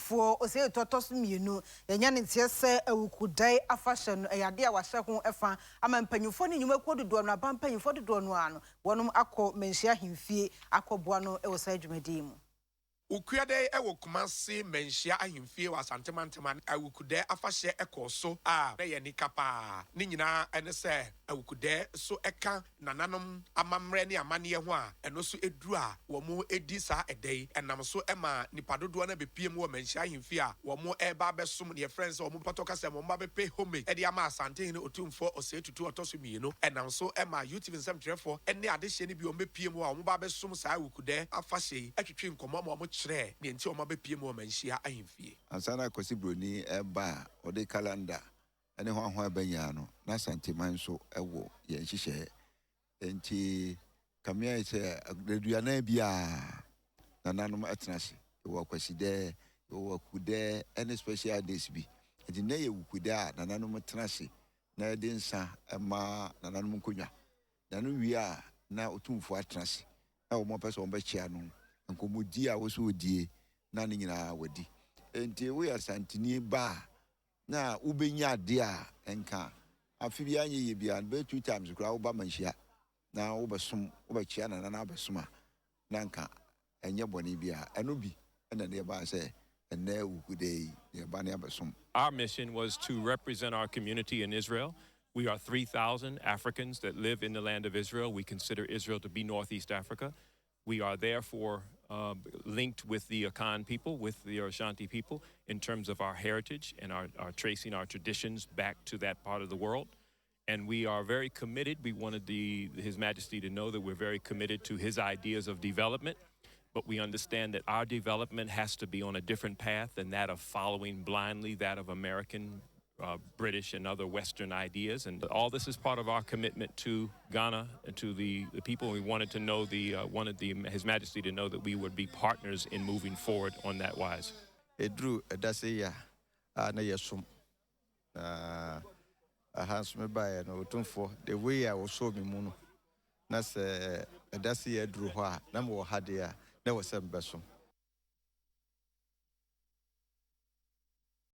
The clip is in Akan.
for ose totos mienu enya ne tie se Awukudae afahye no eyade a wahye ho efa ama mpanyimfo ne nyuma kododo no aba mpanyimfo dodo no ano wonum akọ menhia hemfie akọboa no e wo sa adwumadi mu Awukudae ewo Kumasi menhia ahemfie wa Asantehene Awukudae afahye ekoso a na ye nikapa ni nyina ene se Awukudae so eka nananom amamre ne amane ho a eno so edu a wo mo edi sa edei enam so ema nipadodo na bepiem wo menhia ahemfie a wo mo eba besom ne friends wo mo patoka se mo mba bepe home e dia ma Asantehene otumfo osetutu otoso mienu enam so ema YouTube nsem trefo ene adehye ne bi wo mepiem wo a wo mba besom sa Awukudae afahye atwetwe nkomo ma mo chere ne nti o ma bepiem wo menhia ahemfie ansana kosi broni eba ode calendar ene ho ho abanya no na Asantehene so ewo ye nhihye enti kamia ise aduana bia nananom atenase wo kwaside wo kude any special days bi enti na ye Awukudae nananom tenase na de nsa ema nananom konwa nanu wi a na otumfo atenase na wo mo pese wo ba chia no nkomodi a wo so odie na ne nyina wadi enti we Asantehene ba na ubenya ade a enka afi bia nye ye bia be 2 times kura wo ba manhia na wo besom wo ba chia na na besoma na nka enye boni bia eno bi ena ne ba se ena Awukudae ne ba ne besom. Our mission was to represent our community in Israel. We are 3,000 Africans that live in the land of Israel. We consider Israel to be Northeast Africa. We are therefore linked with the Akan people, with the Ashanti people, in terms of our heritage and our tracing our traditions back to that part of the world. And we are very committed. We wanted His Majesty to know that we're very committed to his ideas of development, but we understand that our development has to be on a different path than that of following blindly that of American, British, and other Western ideas. And all this is part of our commitment to Ghana and to the people. We wanted to know His Majesty to know that we would be partners in moving forward on that wise. Edru edase na yesum Hans me by no otumfo the way I was so me mu no na se edase edru ho a na mo hade a na wo sem besom